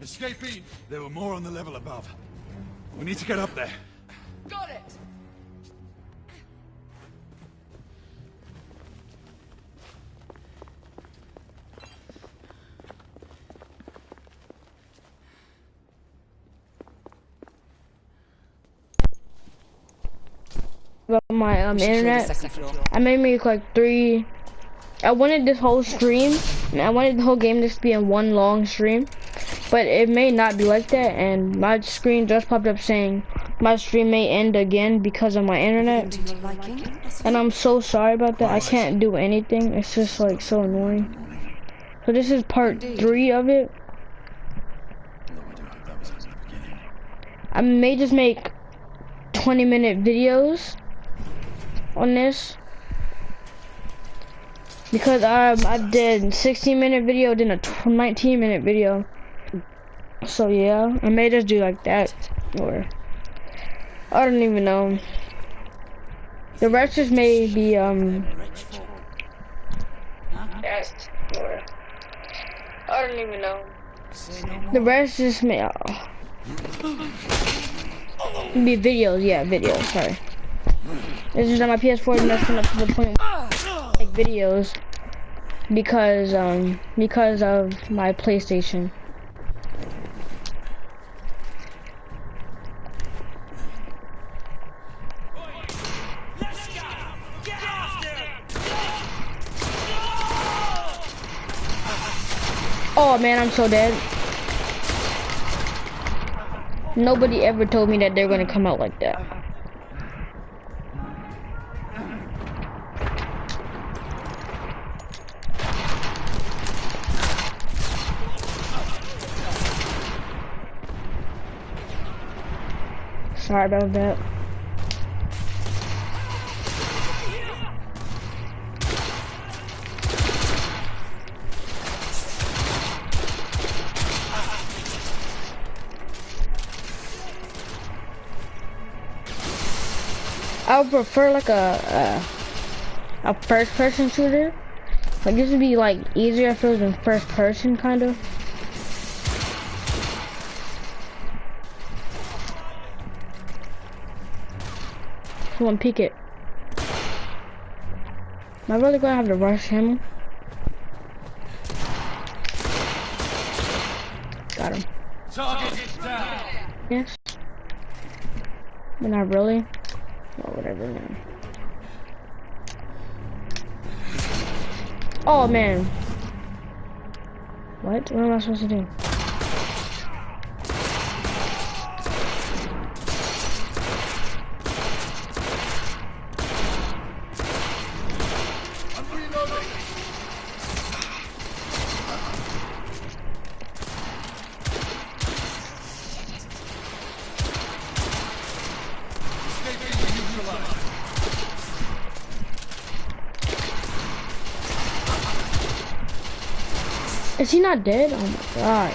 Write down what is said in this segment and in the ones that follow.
Escapee! There were more on the level above. We need to get up there. Got it! About my internet, I made me like 3. I wanted this whole stream, and I wanted the whole game just to be in one long stream, but it may not be like that, and my screen just popped up saying my stream may end again because of my internet, and I'm so sorry about that. I can't do anything. It's just like so annoying. So this is part 3 of it. I may just make 20-minute videos on this, because I did 16-minute video, then a 19-minute video. So yeah, I may just do like that, or I don't even know. The rest just may be that, or I don't even know. The rest just may be videos. Yeah, videos. Sorry. It's just that my PS4 is messing up to the point where like videos because of my PlayStation. Oh man, I'm so dead. Nobody ever told me that they're gonna come out like that. Sorry about that. I would prefer like a first-person shooter. Like this would be like easier if it was in first person, kind of. Come on, peek it. Am I really gonna have to rush him? Got him. Target is down. Yes. But not really. Or whatever, man. Oh man. What? What am I supposed to do? Is he not dead? Oh my god.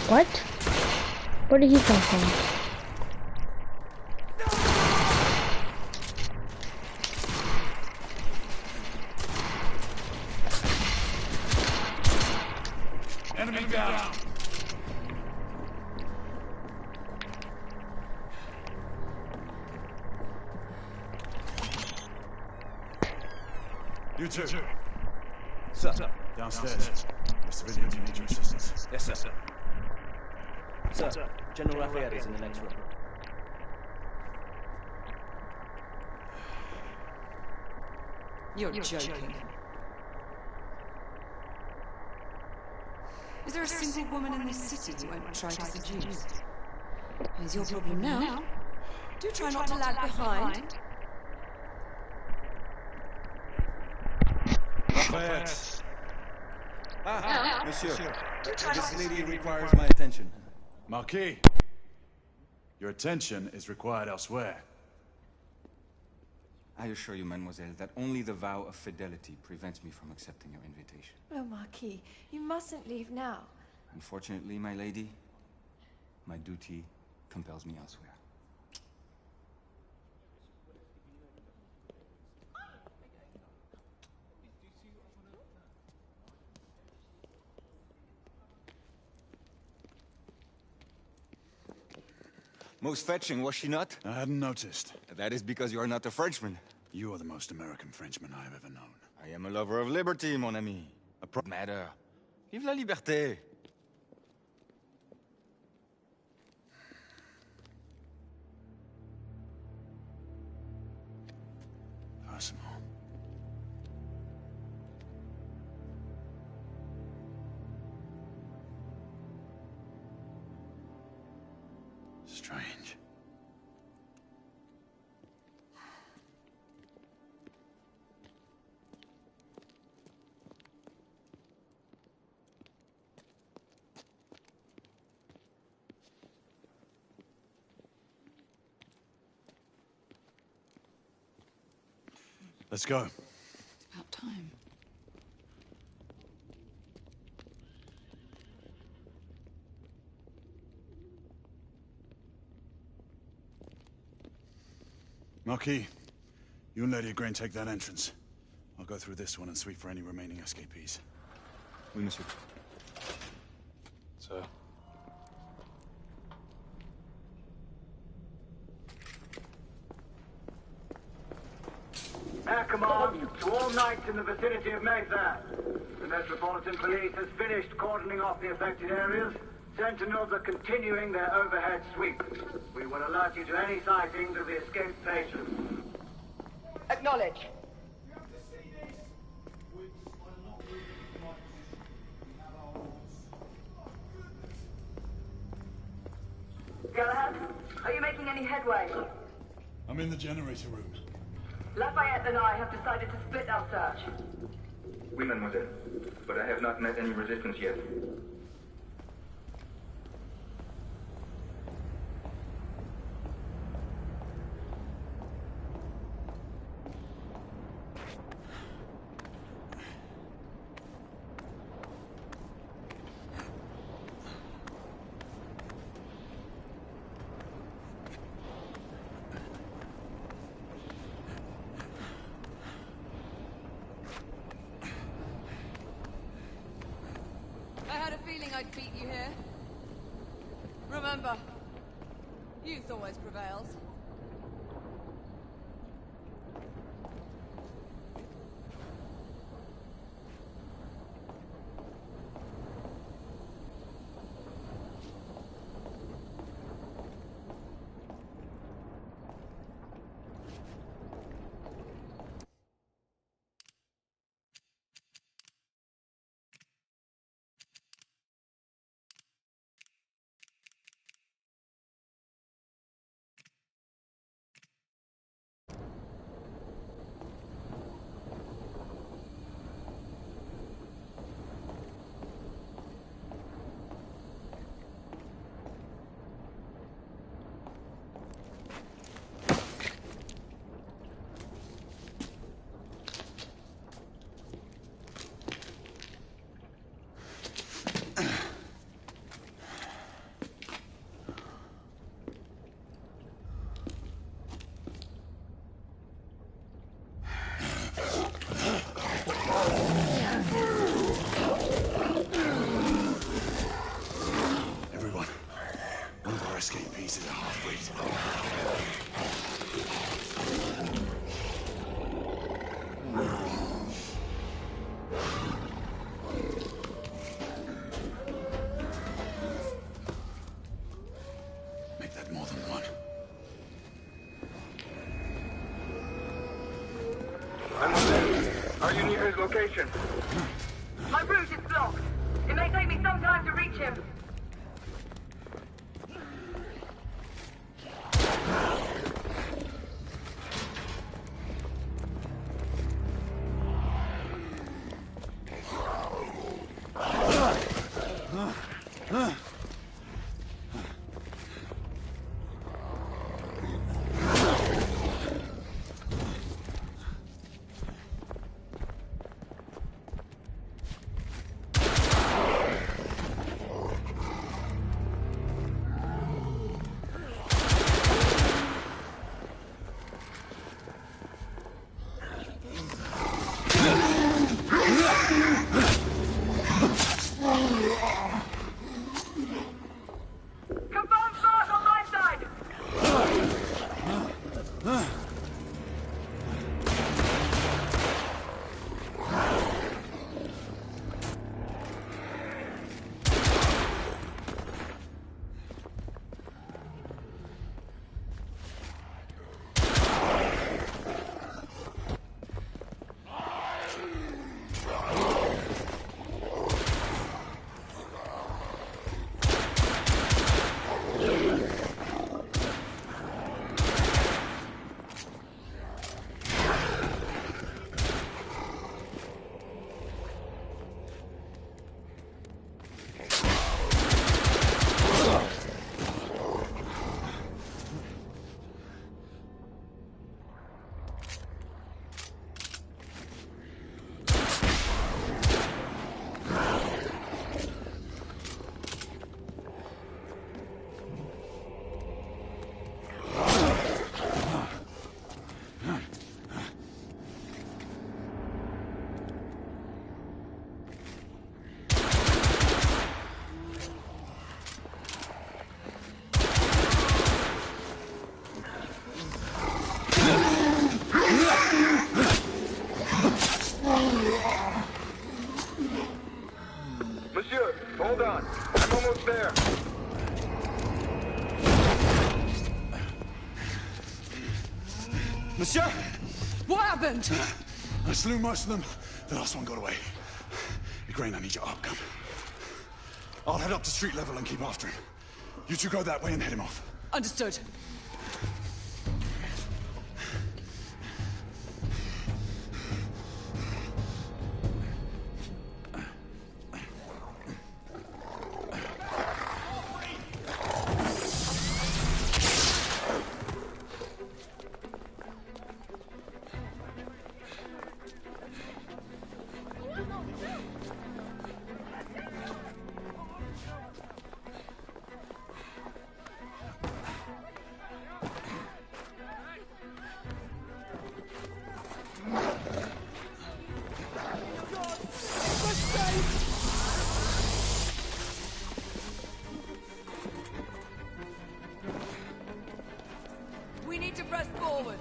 What? Where did he come from? Enemy down. You two. Sir. Downstairs. The civilians need your assistance. Yes, sir. Sir, General Lafayette is in the next room. You're joking. Is there a single woman in this city you won't try to seduce? It's your problem now. Do try not to lag behind. Lafayette. Monsieur. This lady requires my attention. Marquis, your attention is required elsewhere. I assure you, mademoiselle, that only the vow of fidelity prevents me from accepting your invitation. Oh, Marquis, you mustn't leave now. Unfortunately, my lady, my duty compels me elsewhere. Most fetching, was she not? I hadn't noticed. That is because you are not a Frenchman. You are the most American Frenchman I have ever known. I am a lover of liberty, mon ami. A pro matter. Vive la liberté. Personal. Strange. Let's go. About time. Marquis, you and Lady Grain take that entrance. I'll go through this one and sweep for any remaining escapees. Oui, monsieur. Sir. Air command to all knights in the vicinity of Mayfair. The Metropolitan Police has finished cordoning off the affected areas. Sentinels are continuing their overhead sweep. We will alert you to any sightings of the escaped patients. Acknowledge. Galahad, are you making any headway? I'm in the generator room. Lafayette and I have decided to split our search. Oui, mademoiselle. But I have not met any resistance yet. I had a feeling I'd beat you here. Remember, youth always prevails. Are you near his location? My route is blocked. It may take me some time to reach him. Hold on. I'm almost there. Monsieur! What happened? I slew most of them. The last one got away. Igraine, I need your arm. Come. I'll head up to street level and keep after him. You two go that way and head him off. Understood. We need to press forward.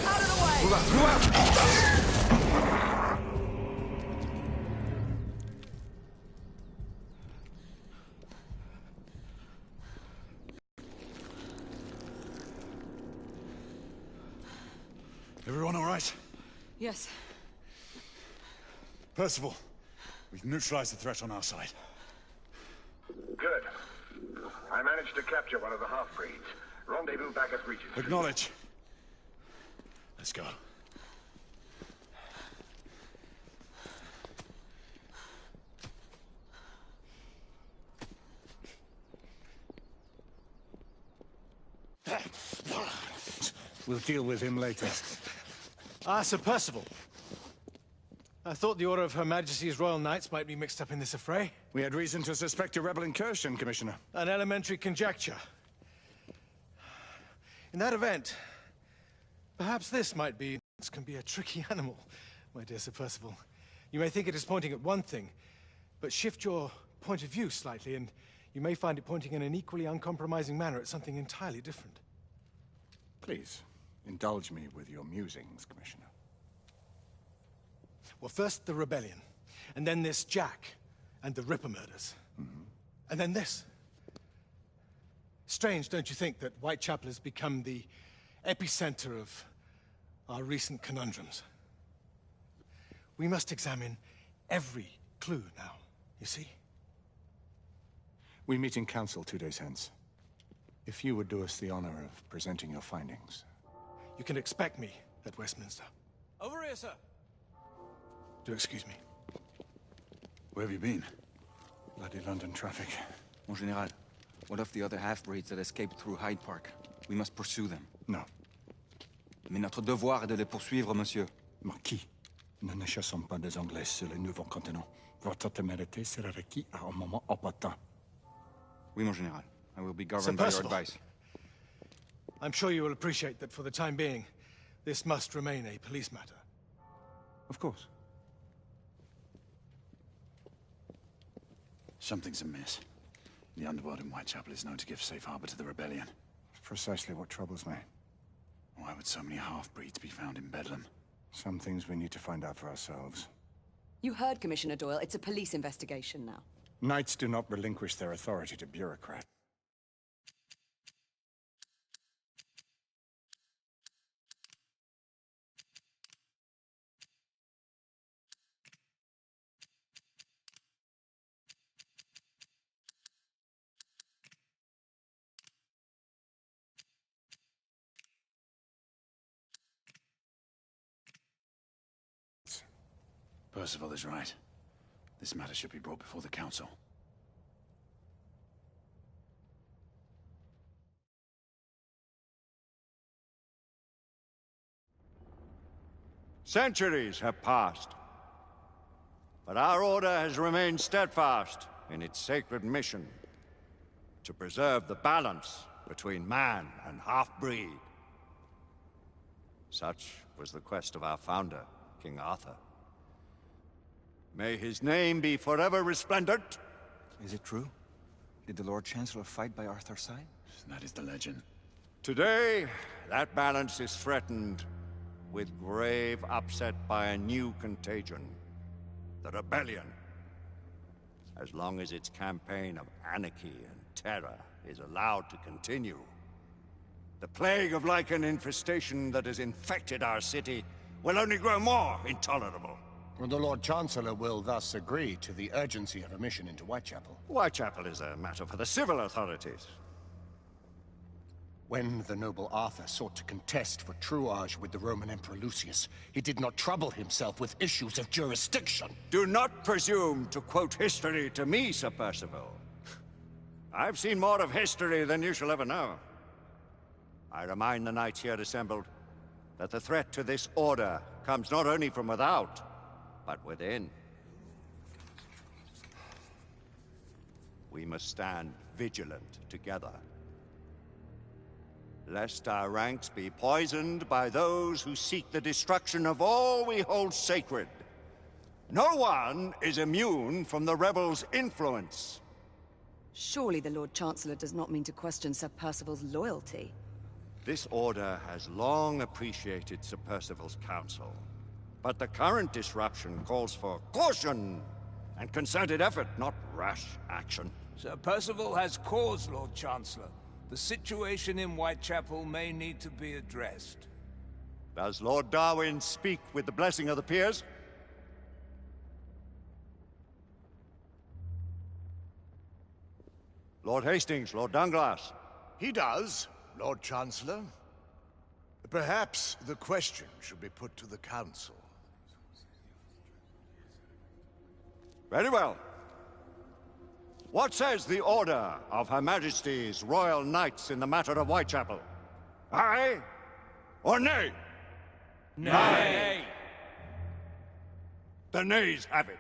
Out of the way! Everyone all right? Yes. Percival, we've neutralized the threat on our side. Good. I managed to capture one of the half-breeds. Rendezvous back at Regis. Acknowledge. Let's go. We'll deal with him later. Ah, Sir Percival. I thought the Order of Her Majesty's Royal Knights might be mixed up in this affray. We had reason to suspect a rebel incursion, Commissioner. An elementary conjecture. In that event, perhaps this might be... This can be a tricky animal, my dear Sir Percival. You may think it is pointing at one thing, but shift your point of view slightly, and you may find it pointing in an equally uncompromising manner at something entirely different. Please, indulge me with your musings, Commissioner. Well, first the rebellion, and then this Jack, and the Ripper murders. And then this. Strange, don't you think, that Whitechapel has become the epicenter of our recent conundrums? We must examine every clue now, you see? We meet in council 2 days hence. If you would do us the honor of presenting your findings. You can expect me at Westminster. Over here, sir. Do excuse me. Where have you been? Bloody London traffic. Mon Général, what of the other half-breeds that escaped through Hyde Park? We must pursue them. No. Mais notre devoir est de les poursuivre, monsieur. Marquis, nous ne chassons pas des Anglais sur le nouveau continent. Votre témérité sera requis à un moment opportun. Oui, mon Général. I will be governed by your advice. I'm sure you will appreciate that for the time being, this must remain a police matter. Of course. Something's amiss. The underworld in Whitechapel is known to give safe harbor to the rebellion. Precisely what troubles me. Why would so many half-breeds be found in Bedlam? Some things we need to find out for ourselves. You heard, Commissioner Doyle. It's a police investigation now. Knights do not relinquish their authority to bureaucrats. Percival is right. This matter should be brought before the council. Centuries have passed, but our order has remained steadfast in its sacred mission to preserve the balance between man and half-breed. Such was the quest of our founder, King Arthur. May his name be forever resplendent. Is it true? Did the Lord Chancellor fight by Arthur's side? That is the legend. Today, that balance is threatened with grave upset by a new contagion. The rebellion. As long as its campaign of anarchy and terror is allowed to continue, the plague of Lycan infestation that has infected our city will only grow more intolerable. And the Lord Chancellor will thus agree to the urgency of a mission into Whitechapel. Whitechapel is a matter for the civil authorities. When the noble Arthur sought to contest for truage with the Roman Emperor Lucius, he did not trouble himself with issues of jurisdiction. Do not presume to quote history to me, Sir Percival. I've seen more of history than you shall ever know. I remind the knights here assembled that the threat to this order comes not only from without, but within. We must stand vigilant together, lest our ranks be poisoned by those who seek the destruction of all we hold sacred. No one is immune from the rebels' influence. Surely the Lord Chancellor does not mean to question Sir Percival's loyalty. This order has long appreciated Sir Percival's counsel, but the current disruption calls for caution and concerted effort, not rash action. Sir Percival has cause, Lord Chancellor. The situation in Whitechapel may need to be addressed. Does Lord Darwin speak with the blessing of the peers? Lord Hastings, Lord Dunglass. He does, Lord Chancellor. Perhaps the question should be put to the Council. Very well. What says the Order of Her Majesty's Royal Knights in the matter of Whitechapel? Aye or nay? Nay. The nays have it.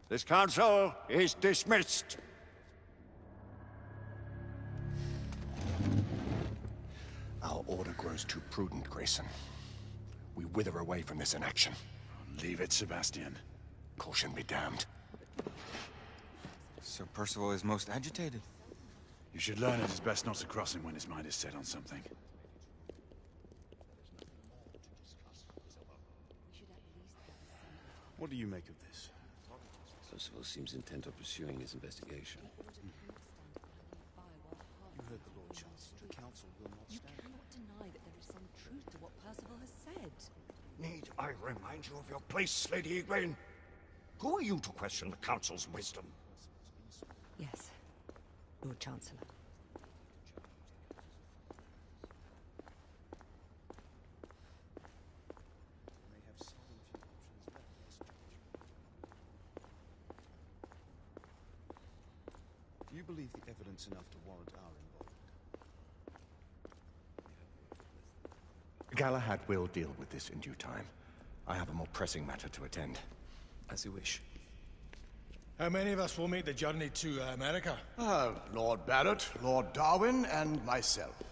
This council is dismissed. Our order grows too prudent, Grayson. We wither away from this inaction. Leave it, Sebastian. Caution be damned. Sir Percival is most agitated. You should learn it is best not to cross him when his mind is set on something. What do you make of this? Percival seems intent on pursuing his investigation. You heard the Lord Chancellor. The Council will not stand. You cannot deny that there is some truth to what Percival has said. Need I remind you of your place, Lady Igraine? Who are you to question the Council's wisdom? Yes, Lord Chancellor. Do you believe the evidence enough to warrant our involvement? Galahad will deal with this in due time. I have a more pressing matter to attend. As you wish. How many of us will make the journey to America? Lord Barrett, Lord Darwin, and myself.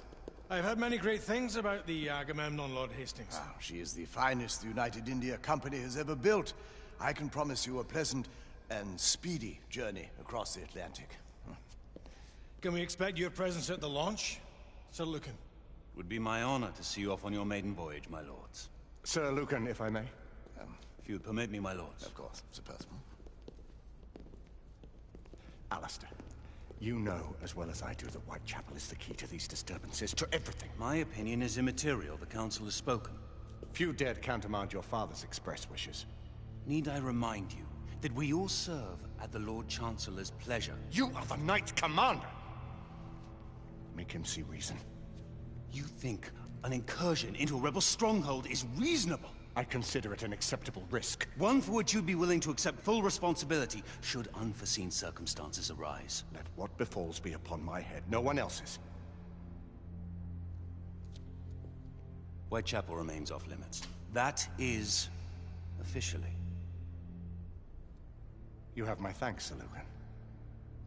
I've heard many great things about the Agamemnon, Lord Hastings. She is the finest the United India Company has ever built. I can promise you a pleasant and speedy journey across the Atlantic. Can we expect your presence at the launch, Sir Lucan? Would be my honor to see you off on your maiden voyage, my lords. Sir Lucan, if I may? If you would permit me, my lords. Of course, Sir Percival. Alistair, you know as well as I do that Whitechapel is the key to these disturbances, to everything. My opinion is immaterial. The Council has spoken. Few dared countermand your father's express wishes. Need I remind you that we all serve at the Lord Chancellor's pleasure? You are the Knight Commander! Make him see reason. You think an incursion into a rebel stronghold is reasonable? I consider it an acceptable risk. One for which you'd be willing to accept full responsibility should unforeseen circumstances arise. Let what befalls be upon my head, no one else's. Whitechapel remains off limits. That is officially. You have my thanks, Sir Lucan.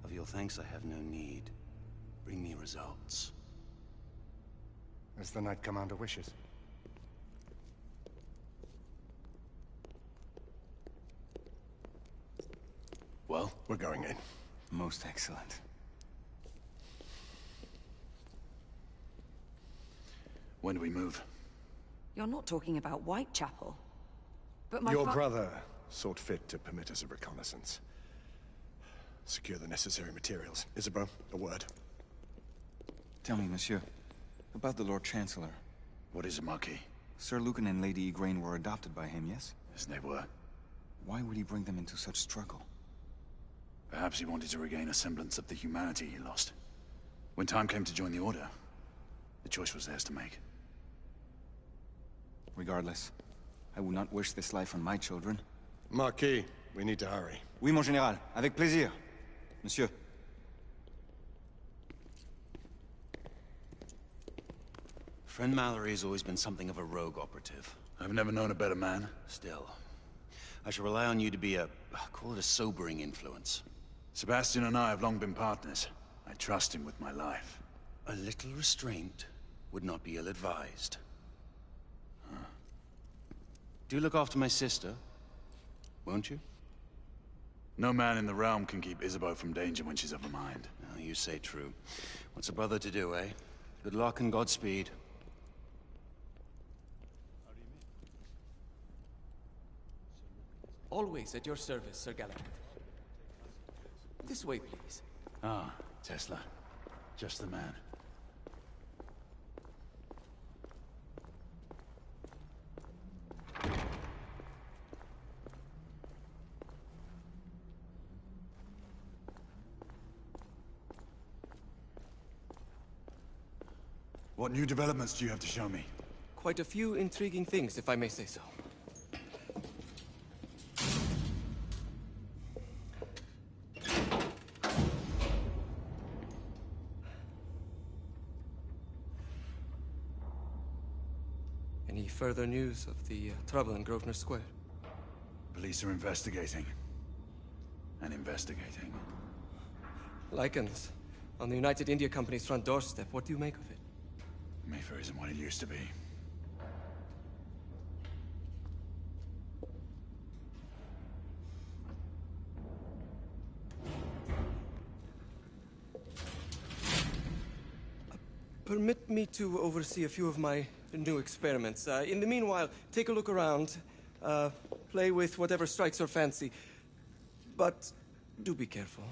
Of your thanks I have no need. Bring me results. As the Knight Commander wishes. Well? We're going in. Most excellent. When do we move? You're not talking about Whitechapel. But my Your brother sought fit to permit us a reconnaissance. Secure the necessary materials. Isabro, a word. Tell me, monsieur, about the Lord Chancellor. What is it, Marquis? Sir Lucan and Lady Igraine were adopted by him, yes? Yes, they were. Why would he bring them into such struggle? Perhaps he wanted to regain a semblance of the humanity he lost. When time came to join the Order, the choice was theirs to make. Regardless, I would not wish this life on my children. Marquis, we need to hurry. Oui, mon général. Avec plaisir. Monsieur. Friend Mallory has always been something of a rogue operative. I've never known a better man. Still, I shall rely on you to be call it a sobering influence. Sebastian and I have long been partners. I trust him with my life. A little restraint would not be ill-advised. Do look after my sister, won't you? No man in the realm can keep Isabeau from danger when she's of a mind. Oh, you say true. What's a brother to do, eh? Good luck and Godspeed. Always at your service, Sir Galahad. This way, please. Ah, Tesla. Just the man. What new developments do you have to show me? Quite a few intriguing things, if I may say so. Any further news of the trouble in Grosvenor Square? Police are investigating. And investigating. Lycans, on the United India Company's front doorstep. What do you make of it? Mayfair isn't what it used to be. Permit me to oversee a few of my new experiments. In the meanwhile, take a look around. Play with whatever strikes your fancy. But do be careful.